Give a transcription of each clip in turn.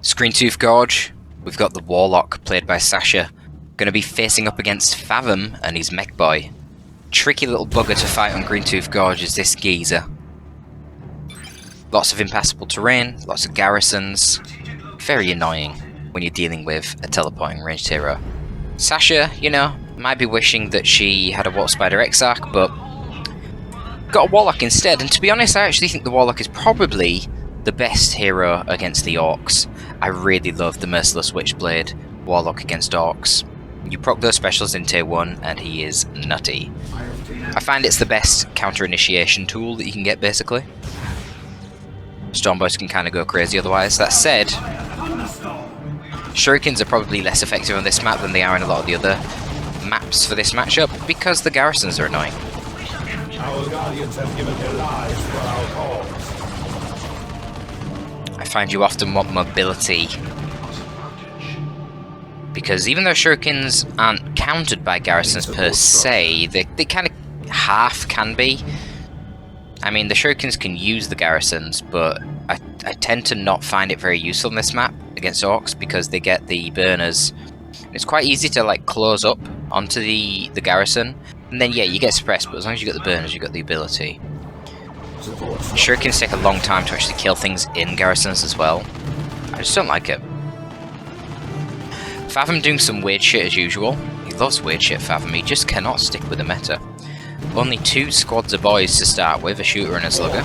Screentooth Gorge, we've got the Warlock, played by Sasha, going to be facing up against Fathom and his mech boy. Tricky little bugger to fight on Greentooth Gorge is this geezer. Lots of impassable terrain, lots of garrisons. Very annoying when you're dealing with a teleporting ranged hero. Sasha, you know, might be wishing that she had a Warp Spider Exarch, but got a Warlock instead. And to be honest, I actually think the Warlock is probably the best hero against the Orks. I really love the Merciless Witchblade Warlock against Orks. You proc those specials in tier 1 and he is nutty. I find it's the best counter initiation tool that you can get basically. Stormboys can kind of go crazy otherwise. That said, Shurikens are probably less effective on this map than they are in a lot of the other maps for this matchup because the garrisons are annoying. Our guardians have given their lives for our cause. I find you often want mobility, because even though shurikens aren't countered by garrisons per se, they kind of half can be. I mean, the shurikens can use the garrisons, but I tend to not find it very useful in this map against Orks because they get the burners. It's quite easy to like close up onto the garrison, and then yeah, you get suppressed, but as long as you got the burners, you got the ability. Shurikens take a long time to actually kill things in garrisons as well. I just don't like it. Fathom doing some weird shit as usual. He loves weird shit, Fathom. He just cannot stick with the meta. Only 2 squads of boys to start with, a shooter and a slugger.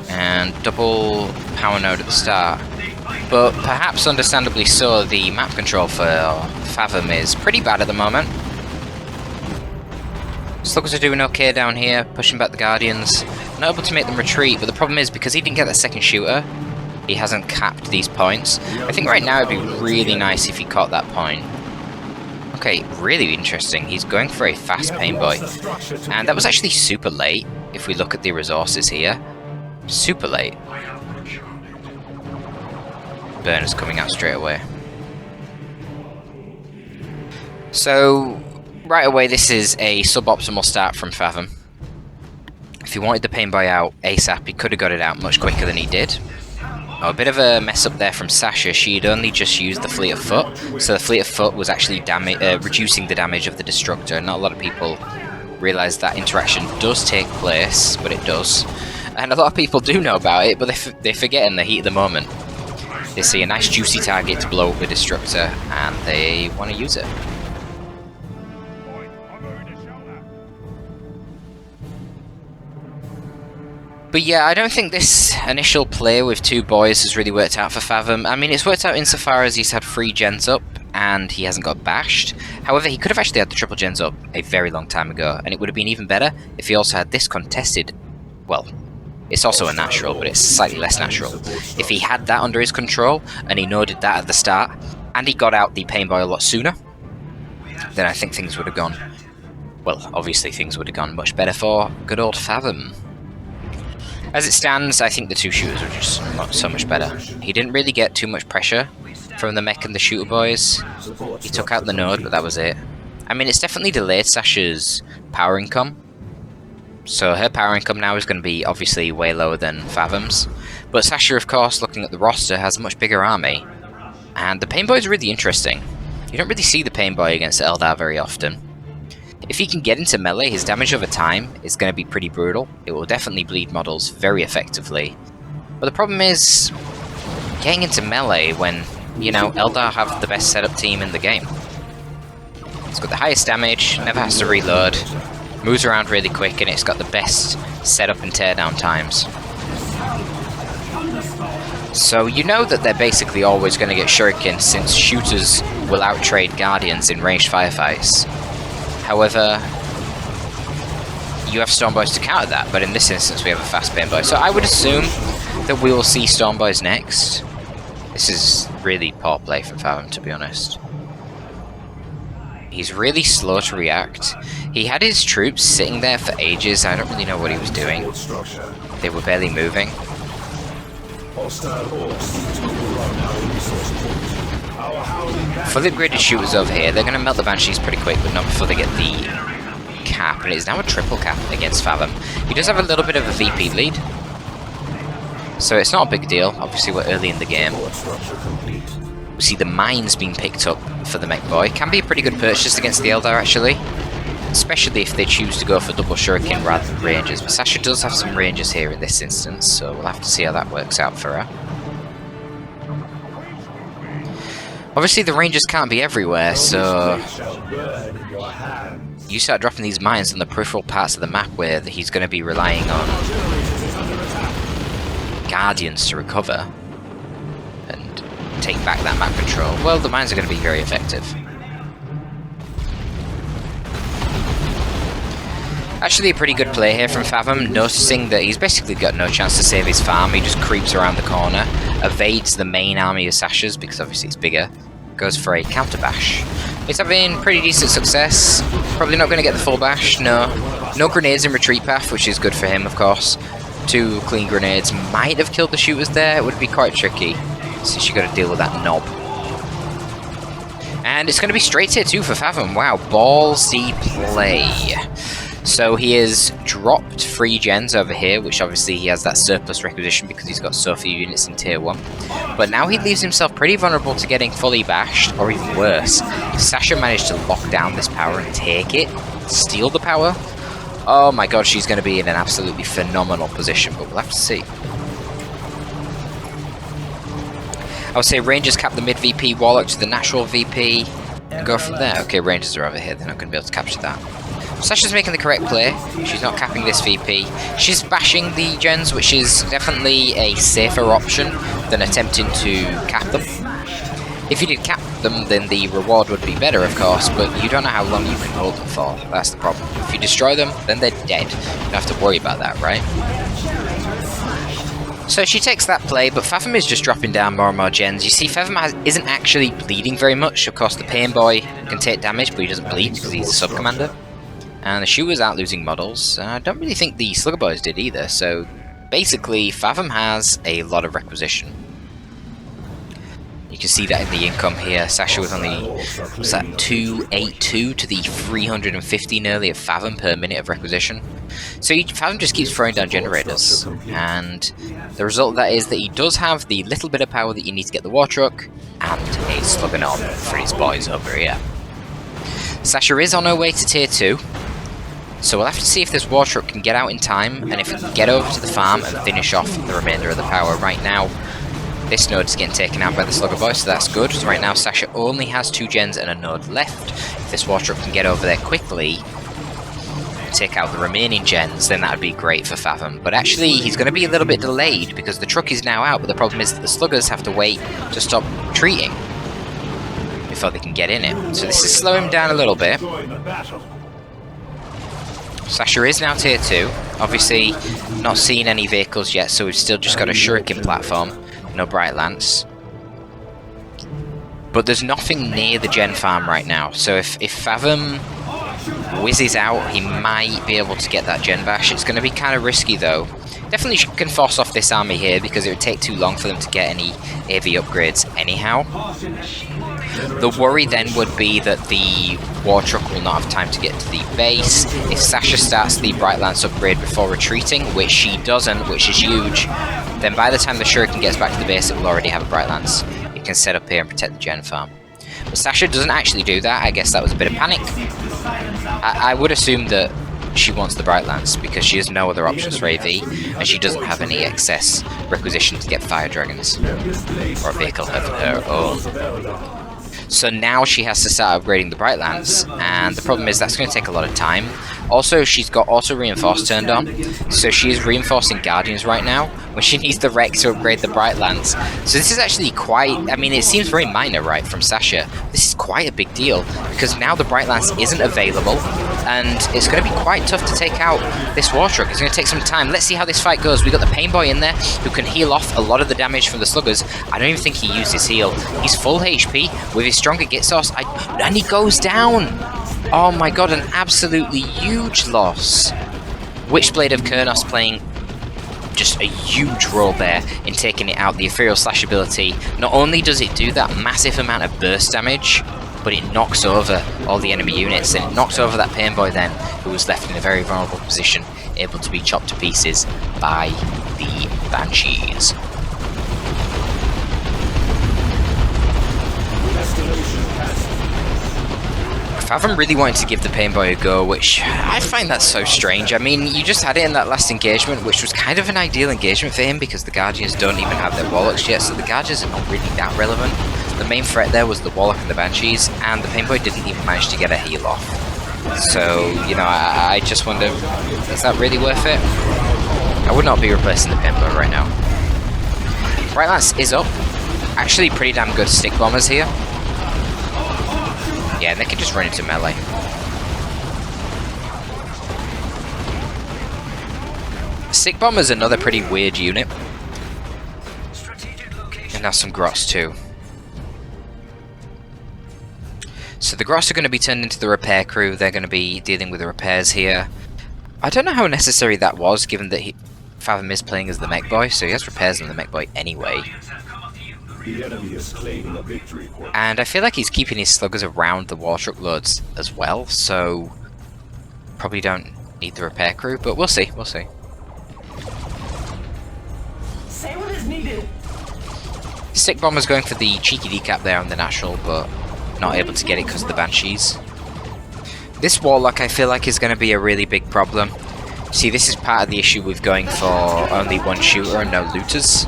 And double power node at the start. But perhaps understandably so, the map control for Fathom is pretty bad at the moment. Sluggers are doing okay down here, pushing back the Guardians. Not able to make them retreat, but the problem is, because he didn't get that second shooter, he hasn't capped these points. I think right now it'd be really nice if he caught that point. Okay, really interesting. He's going for a fast pain boy. And that was actually super late, if we look at the resources here. Super late. Burner's coming out straight away. So, right away, this is a suboptimal start from Fathom. If he wanted the pain boy out ASAP, he could have got it out much quicker than he did. Oh, a bit of a mess up there from Sasha. She'd only just used the Fleet of Foot, so the Fleet of Foot was actually reducing the damage of the Destructor. Not a lot of people realise that interaction does take place, but it does. And a lot of people do know about it, but they forget in the heat of the moment. They see a nice juicy target to blow up the Destructor, and they want to use it. But yeah, I don't think this initial play with 2 boys has really worked out for Fathom. I mean, it's worked out insofar as he's had 3 gens up, and he hasn't got bashed. However, he could have actually had the triple gens up a very long time ago, and it would have been even better if he also had this contested. Well, it's also a natural, but it's slightly less natural. If he had that under his control, and he noded that at the start, and he got out the pain boy a lot sooner, then I think things would have gone... Well, obviously things would have gone much better for good old Fathom. As it stands, I think the 2 shooters were just not so much better. He didn't really get too much pressure from the mech and the shooter boys. He took out the node, but that was it. I mean, it's definitely delayed Sasha's power income. So her power income now is going to be obviously way lower than Fathom's. But Sasha, of course, looking at the roster, has a much bigger army. And the pain boy is really interesting. You don't really see the pain boy against Eldar very often. If he can get into melee, his damage over time is going to be pretty brutal. It will definitely bleed models very effectively. But the problem is getting into melee when, you know, Eldar have the best setup team in the game. It's got the highest damage, never has to reload, moves around really quick, and it's got the best setup and teardown times. So you know that they're basically always going to get shurikens, since shooters will outtrade guardians in ranged firefights. However, you have Stormboys to counter that, but in this instance we have a fast pain boy. So I would assume that we will see Stormboys next. This is really poor play from Fathom, to be honest. He's really slow to react. He had his troops sitting there for ages. I don't really know what he was doing. They were barely moving. Fully upgraded shooters over here. They're going to melt the Banshees pretty quick, but not before they get the cap. And it is now a triple cap against Fathom. He does have a little bit of a VP lead. So it's not a big deal. Obviously we're early in the game. Core structure complete. We see the mines being picked up for the mech boy. Can be a pretty good purchase against the Eldar actually. Especially if they choose to go for double shuriken rather than ranges. But Sasha does have some ranges here in this instance, so we'll have to see how that works out for her. Obviously the rangers can't be everywhere, so you start dropping these mines on the peripheral parts of the map where he's going to be relying on guardians to recover and take back that map control. Well, the mines are going to be very effective. Actually a pretty good play here from Fathom, noticing that he's basically got no chance to save his farm. He just creeps around the corner, evades the main army of Sasha's because obviously it's bigger, goes for a counter bash. He's having pretty decent success, probably not going to get the full bash, no grenades in retreat path, which is good for him of course. 2 clean grenades might have killed the shooters there, it would be quite tricky, since you got to deal with that knob. And it's going to be straight tier 2 for Fathom, wow, ballsy play. So he has dropped 3 gens over here, which obviously he has that surplus requisition because he's got so few units in tier 1. But now he leaves himself pretty vulnerable to getting fully bashed, or even worse. If Sasha managed to lock down this power and take it, steal the power, oh my god, she's going to be in an absolutely phenomenal position, but we'll have to see. I would say Rangers cap the mid VP, Warlock to the natural VP, and go from there. Okay, Rangers are over here, they're not going to be able to capture that. Sasha's making the correct play, she's not capping this VP. She's bashing the gens, which is definitely a safer option than attempting to cap them. If you did cap them, then the reward would be better, of course, but you don't know how long you can hold them for. That's the problem. If you destroy them, then they're dead. You don't have to worry about that, right? So she takes that play, but Fathom is just dropping down more and more gens. You see, Fathom isn't actually bleeding very much. Of course, the Pain Boy can take damage, but he doesn't bleed because he's a sub-commander. And the shooters aren't losing models. I don't really think the Slugger Boys did either, so basically Fathom has a lot of requisition. You can see that in the income here. Sasha was only, was that 282 to the 350 nearly of Fathom per minute of requisition. So Fathom just keeps throwing down generators, and the result of that is that he does have the little bit of power that you need to get the war truck, and a Slugger on for his boys over here. Sasha is on her way to tier 2. So we'll have to see if this war truck can get out in time, and if it can get over to the farm and finish off the remainder of the power. Right now, this node is getting taken out by the Slugger Boy, so that's good. So right now, Sasha only has 2 gens and a node left. If this war truck can get over there quickly, take out the remaining gens, then that would be great for Fathom. But actually, he's going to be a little bit delayed, because the truck is now out, but the problem is that the Sluggers have to wait to stop retreating before they can get in it. So this is slowing him down a little bit. Sasha is now tier 2, obviously not seeing any vehicles yet, so we've still just got a shuriken platform, no bright lance. But there's nothing near the gen farm right now, so if Fathom whizzes out, he might be able to get that gen bash. It's going to be kind of risky though. Definitely can force off this army here because it would take too long for them to get any AV upgrades anyhow. The worry then would be that the war truck will not have time to get to the base. If Sasha starts the Bright Lance upgrade before retreating, which she doesn't, which is huge, then by the time the Shuriken gets back to the base, it will already have a Bright Lance. It can set up here and protect the gen farm. But Sasha doesn't actually do that. I guess that was a bit of panic. I would assume that she wants the Bright Lance because she has no other options for AV, and she doesn't have any excess requisition to get Fire Dragons or a vehicle of her own. So now she has to start upgrading the Bright Lance, and the problem is that's going to take a lot of time. Also, she's got Auto Reinforce turned on, so she is reinforcing Guardians right now when she needs the Rex to upgrade the Bright Lance. So this is actually quite, I mean, it seems very minor, right, from Sasha. This is quite a big deal, because now the Bright Lance isn't available, and it's going to be quite tough to take out this War Truck. It's going to take some time. Let's see how this fight goes. We've got the Pain Boy in there, who can heal off a lot of the damage from the Sluggers. I don't even think he used his heal. He's full HP with his stronger Git Source, and he goes down! Oh my god, an absolutely huge loss. Witchblade of Kurnos playing just a huge role there in taking it out. The Ethereal Slash ability, not only does it do that massive amount of burst damage, but it knocks over all the enemy units, and it knocks over that Pain Boy then, who was left in a very vulnerable position, able to be chopped to pieces by the Banshees. Fathom really wanted to give the Pain Boy a go, which I find that so strange. I mean, you just had it in that last engagement, which was kind of an ideal engagement for him because the Guardians don't even have their Warlocks yet, so the Guardians are not really that relevant. The main threat there was the Warlock and the Banshees, and the Pain Boy didn't even manage to get a heal off. So, you know, I just wonder, is that really worth it? I would not be replacing the Pain Boy right now. Right Lance is up. Actually pretty damn good stick bombers here. Yeah, and they can just run into melee. Stick bomber's another pretty weird unit. And now some Grots too. So the Grots are going to be turned into the repair crew. They're going to be dealing with the repairs here. I don't know how necessary that was, given that Fathom is playing as the mech boy, so he has repairs on the mech boy anyway. The enemy is claiming a victory point. And I feel like he's keeping his sluggers around the war truck loads as well, so probably don't need the repair crew, but we'll see, we'll see. Say what is needed. Stick bomber's going for the cheeky decap there on the natural, but not able to get it because of the Banshees. This Warlock I feel like is going to be a really big problem. See, this is part of the issue with going for only one shooter and no looters.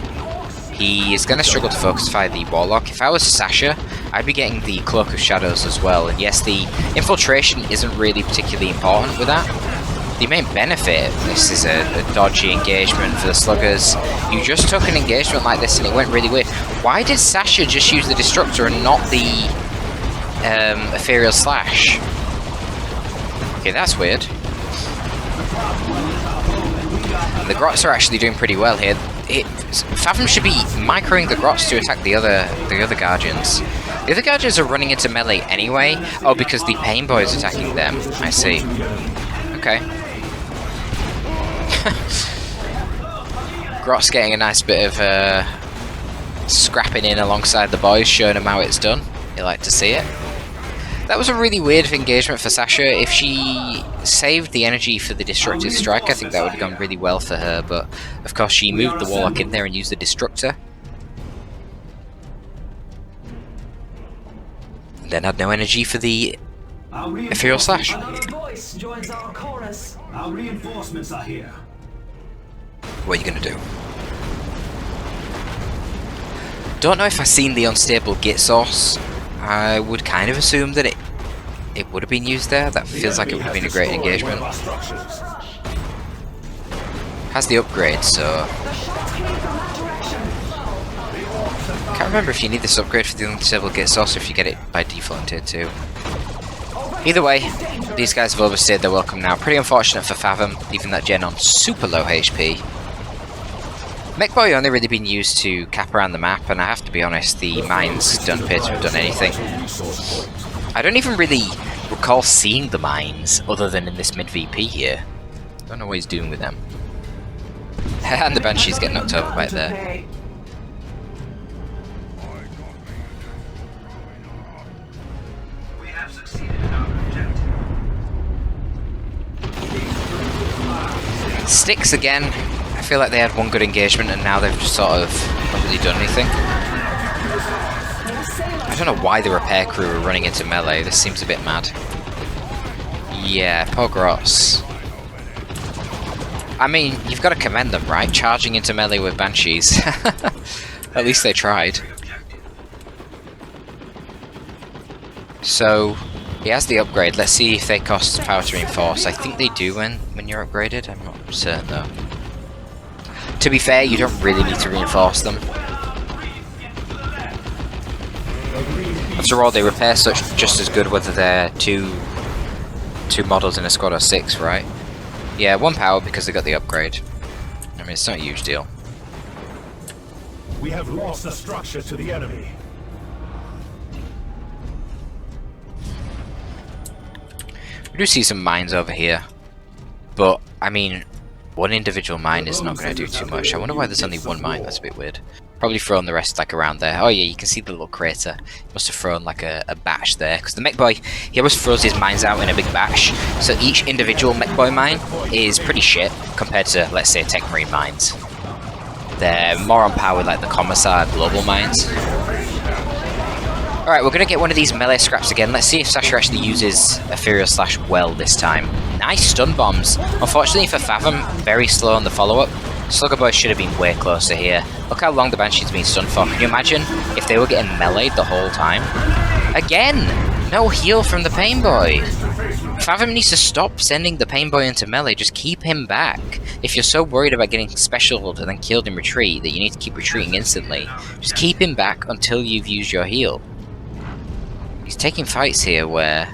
He is going to struggle to focus fire the Warlock. If I was Sasha, I'd be getting the Cloak of Shadows as well. And yes, the infiltration isn't really particularly important with that. The main benefit, this is a dodgy engagement for the sluggers. You just took an engagement like this and it went really weird. Why did Sasha just use the Destructor and not the Ethereal Slash? Okay, that's weird. And the Grots are actually doing pretty well here. Fathom should be microing the Grots to attack the other Guardians. The other Guardians are running into melee anyway. Oh, because the Pain Boy is attacking them. I see. Okay. Grot's getting a nice bit of scrapping in alongside the boys, showing them how it's done. You like to see it. That was a really weird engagement for Sasha. If she saved the energy for the Destructive Strike, I think that would have gone really well for her, but of course she moved the Warlock in there and used the Destructor. And then had no energy for the Ethereal Slash. Another voice joins our chorus. Our reinforcements are here. What are you going to do? Don't know if I've seen the unstable git source. I would kind of assume that it would have been used there. That feels like it would have been a great engagement. Has the upgrade, so... Can't remember if you need this upgrade for the unstable git source or if you get it by default in tier 2. Either way, these guys have overstayed their welcome now. Pretty unfortunate for Fathom, leaving that gen on super low HP. Mechboy only really been used to cap around the map, and I have to be honest, the mines don't appear to have done anything. I don't even really recall seeing the mines, other than in this mid-VP here. Don't know what he's doing with them. And the Banshees get knocked over right there. Sticks again. I feel like they had one good engagement and now they've just sort of not really done anything. I don't know why the repair crew are running into melee. This seems a bit mad. Yeah, poor Grots. I mean, you've got to commend them, right? Charging into melee with Banshees. At least they tried. So, he has the upgrade. Let's see if they cost power to reinforce. I think they do when you're upgraded. I'm not certain though. To be fair, you don't really need to reinforce them. After all, they repair such just as good whether they're two models in a squad or 6, right? Yeah, 1 power because they got the upgrade. I mean, it's not a huge deal. We have lost the structure to the enemy. We do see some mines over here, but I mean, one individual mine is not going to do too much. I wonder why there's only one mine. That's a bit weird. Probably thrown the rest like around there. Oh yeah, you can see the little crater. He must have thrown like a batch there, because the mech boy, he always throws his mines out in a big batch. So each individual mech boy mine is pretty shit compared to, let's say, Tech Marine mines. They're more on par with like the Commissar global mines. Alright, we're going to get one of these melee scraps again. Let's see if Sasha actually uses Ethereal slash Well this time. Nice stun bombs. Unfortunately for Fathom, very slow on the follow-up. Slugger Boy should have been way closer here. Look how long the Banshee's been stunned for. Can you imagine if they were getting meleeed the whole time? Again! No heal from the Pain Boy. Fathom needs to stop sending the Pain Boy into melee. Just keep him back. If you're so worried about getting specialed and then killed in retreat that you need to keep retreating instantly, just keep him back until you've used your heal. He's taking fights here where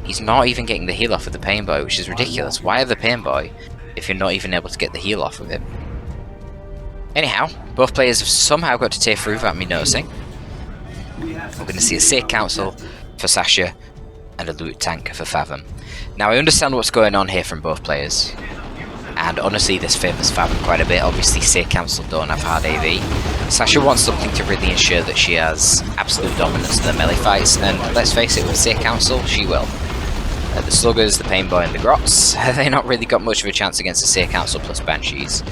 he's not even getting the heal off of the Pain Boy, which is ridiculous. Why have the Pain Boy if you're not even able to get the heal off of him? Anyhow, both players have somehow got to tier 3 without me noticing. We're going to see a Seer Council for Sasha and a Loot Tank for Fathom. Now I understand what's going on here from both players, and honestly this favours Fathom quite a bit. Obviously Seer Council don't have hard AV. Sasha wants something to really ensure that she has absolute dominance in the melee fights, and let's face it, with Seer Council she will. The Sluggers, the Pain Boy and the Grots, they not really got much of a chance against the Seer Council plus Banshees.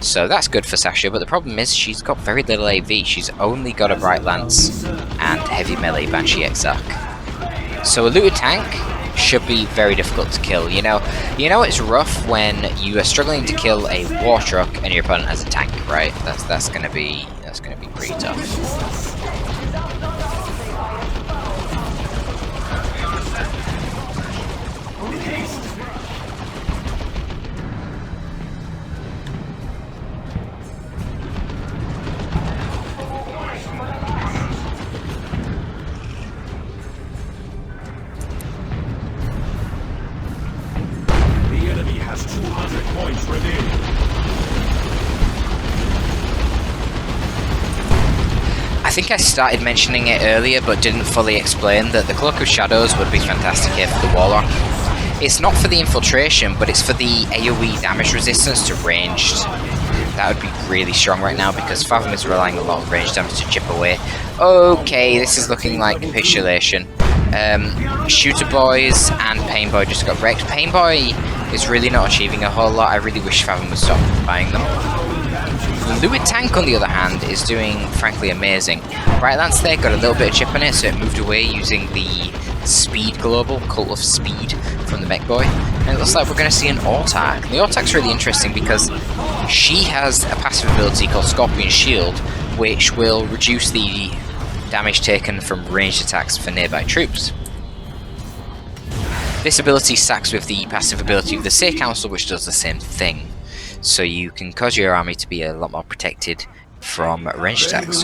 So that's good for Sasha, but the problem is she's got very little AV. She's only got a Bright Lance and heavy melee Banshee Exarch. So a Looted Tank should be very difficult to kill. You know it's rough when you are struggling to kill a War Truck and your opponent has a tank, right? That's gonna be pretty tough. I think I started mentioning it earlier but didn't fully explain that the Cloak of Shadows would be fantastic here for the Warlock. It's not for the infiltration, but it's for the AoE damage resistance to ranged. That would be really strong right now because Fathom is relying a lot on range damage to chip away. Okay, this is looking like capitulation. Shooter Boys and Pain Boy just got wrecked. Pain Boy is really not achieving a whole lot. I really wish Fathom would stop buying them. The Looted Tank, on the other hand, is doing, frankly, amazing. Bright Lance there got a little bit of chip on it, so it moved away using the Speed Global, Cult of Speed, from the Mech Boy. And it looks like we're going to see an Autark. And the Autark's really interesting because she has a passive ability called Scorpion Shield, which will reduce the damage taken from ranged attacks for nearby troops. This ability stacks with the passive ability of the Seer Council, which does the same thing. So you can cause your army to be a lot more protected from ranged attacks.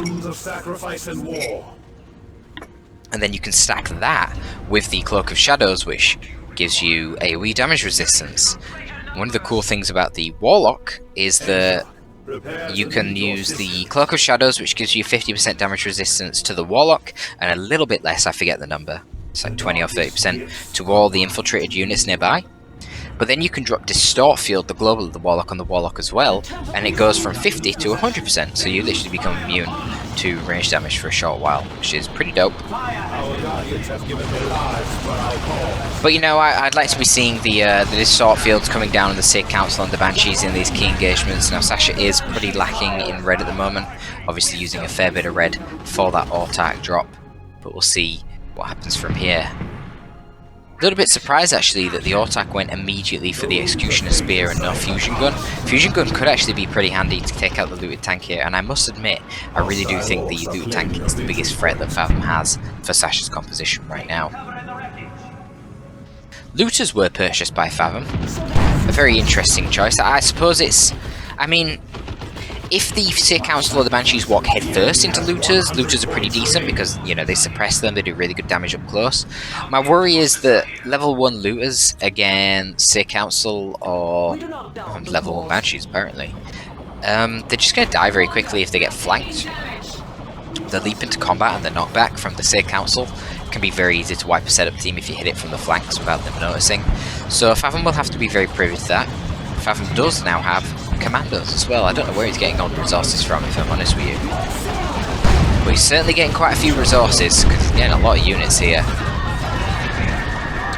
And then you can stack that with the Cloak of Shadows, which gives you AoE damage resistance. One of the cool things about the Warlock is that you can use the Cloak of Shadows, which gives you 50% damage resistance to the Warlock, and a little bit less, I forget the number, it's like 20 or 30%, to all the infiltrated units nearby. But then you can drop Distort Field, the global of the Warlock, on the Warlock as well, and it goes from 50 to 100%, so you literally become immune to range damage for a short while, which is pretty dope. But you know, I'd like to be seeing the Distort Fields coming down on the Seer Council and the Banshees in these key engagements. Now Sasha is pretty lacking in red at the moment, obviously using a fair bit of red for that Autark drop, but we'll see what happens from here. A little bit surprised actually that the Autark went immediately for the Executioner Spear and no Fusion Gun. Fusion Gun could actually be pretty handy to take out the Looted Tank here, and I must admit, I really do think the Looted Tank is the biggest threat that Fathom has for Sasha's composition right now. Looters were purchased by Fathom. A very interesting choice. I suppose it's... I mean, if the Seer Council or the Banshees walk headfirst into Looters, Looters are pretty decent because, you know, they suppress them, they do really good damage up close. My worry is that level 1 Looters against Seer Council or level 1 Banshees, apparently, they're just going to die very quickly if they get flanked. The leap into combat and the knockback from the Seer Council can be very easy to wipe a setup team if you hit it from the flanks without them noticing. So Fathom will have to be very privy to that. Fathom does now have Commandos as well. I don't know where he's getting all the resources from, if I'm honest with you. But he's certainly getting quite a few resources, because he's getting a lot of units here.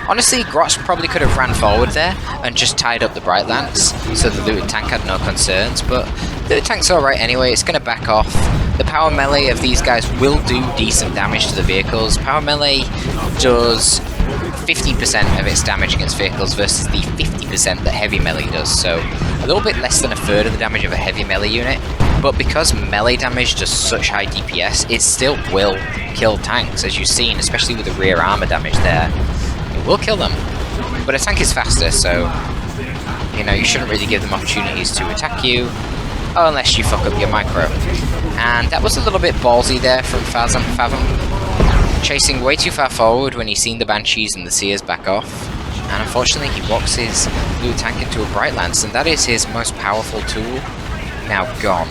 Honestly, Grotz probably could have ran forward there and just tied up the Bright Lance so the looted tank had no concerns, but the looted tank's alright anyway, it's going to back off. The power melee of these guys will do decent damage to the vehicles. Power melee does 50% of its damage against vehicles versus the 50% that heavy melee does, so a little bit less than a third of the damage of a heavy melee unit. But because melee damage does such high DPS, it still will kill tanks, as you've seen, especially with the rear armor damage there. It will kill them. But a tank is faster, so you know, you shouldn't really give them opportunities to attack you, unless you fuck up your micro. And that was a little bit ballsy there from Fathom. Chasing way too far forward when he's seen the Banshees and the Seers back off. And unfortunately he walks his blue tank into a Bright Lance, and that is his most powerful tool. Now gone.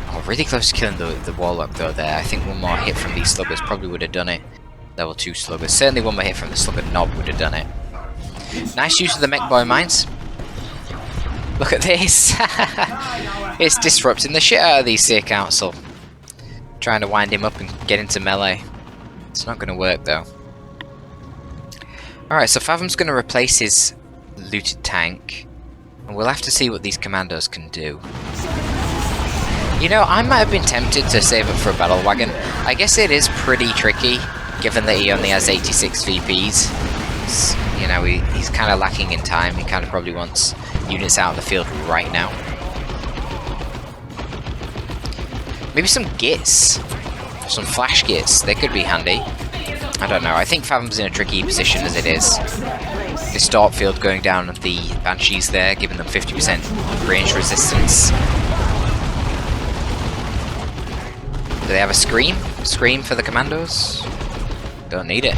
Oh, really close to killing the Warlock though there. I think one more hit from these sluggers probably would have done it. Level 2 sluggers. Certainly one more hit from the slugger knob would have done it. Nice use of the mech boy mines. Look at this. It's disrupting the shit out of these Seer Council. Trying to wind him up and get into melee. It's not going to work though. Alright, so Fathom's going to replace his looted tank. And we'll have to see what these commandos can do. You know, I might have been tempted to save it for a battle wagon. I guess it is pretty tricky, given that he only has 86 VPs. You know, he's kind of lacking in time. He kind of probably wants units out of the field right now. Maybe some gits. Some flash gits. They could be handy. I don't know. I think Fathom's in a tricky position as it is. Distort field going down at the Banshees there, giving them 50% range resistance. Do they have a scream? Scream for the commandos? Don't need it.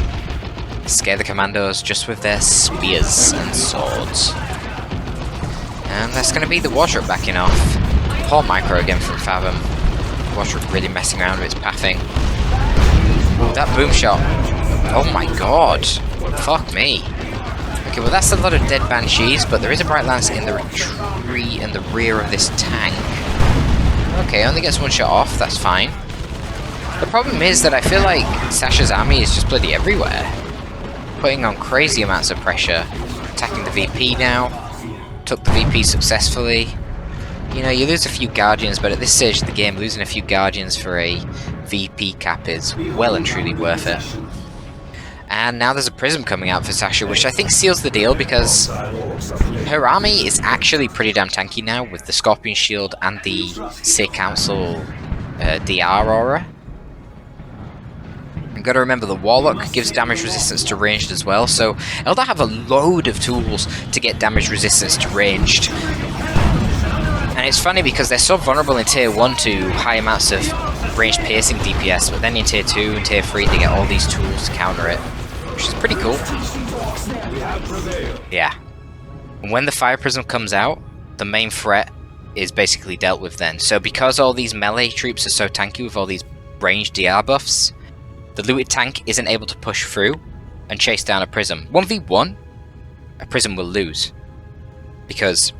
Scare the commandos just with their spears and swords. And that's going to be the Wartrip backing off. Poor micro again from Fathom. Wartrip really messing around with its pathing. Ooh, that boom shot. Oh my god. Fuck me. Okay, well that's a lot of dead Banshees, but there is a Bright Lance in the rear of this tank. Okay, only gets one shot off, that's fine. The problem is that I feel like Sasha's army is just bloody everywhere. Putting on crazy amounts of pressure. Attacking the VP now. Took the VP successfully. You know, you lose a few Guardians, but at this stage of the game, losing a few Guardians for a VP cap is well and truly worth it. And now there's a Prism coming out for Sasha, which I think seals the deal because her army is actually pretty damn tanky now with the Scorpion Shield and the Seer Council DR Aura. You've got to remember the Warlock gives damage resistance to ranged as well, so Eldar have a load of tools to get damage resistance to ranged. And it's funny because they're so vulnerable in Tier 1 to high amounts of ranged piercing DPS, but then in Tier 2 and Tier 3 they get all these tools to counter it, which is pretty cool. Yeah. And when the Fire Prism comes out, the main threat is basically dealt with then. So because all these melee troops are so tanky with all these ranged DR buffs, the looted tank isn't able to push through and chase down a Prism. 1v1, a Prism will lose. Because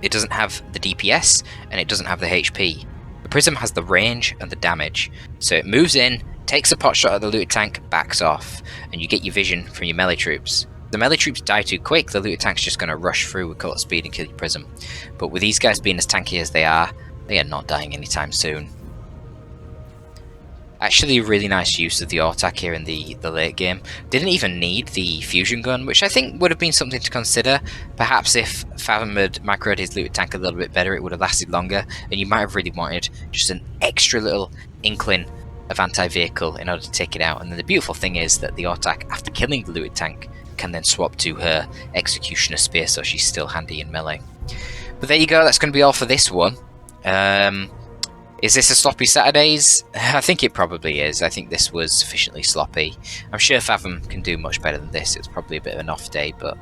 it doesn't have the DPS and it doesn't have the HP. The Prism has the range and the damage. So it moves in, takes a pot shot at the looted tank, backs off, and you get your vision from your melee troops. The melee troops die too quick, the looted tank's just going to rush through with cut speed and kill your Prism. But with these guys being as tanky as they are not dying anytime soon. Actually a really nice use of the Auto-attack here in the late game. Didn't even need the fusion gun, which I think would have been something to consider. Perhaps if Fathom had microed his looted tank a little bit better, it would have lasted longer, and you might have really wanted just an extra little inkling of anti-vehicle in order to take it out. And then the beautiful thing is that the Auto-attack, after killing the looted tank, can then swap to her Executioner Spear, so she's still handy in melee. But there you go, that's going to be all for this one. Is this a sloppy Saturdays? I think it probably is. I think this was sufficiently sloppy. I'm sure Fathom can do much better than this. It was probably a bit of an off day, but...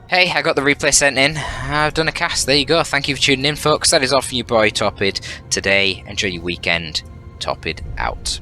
Hey, I got the replay sent in. I've done a cast. There you go. Thank you for tuning in, folks. That is all from your boy, Torpid, today. Enjoy your weekend. Torpid out.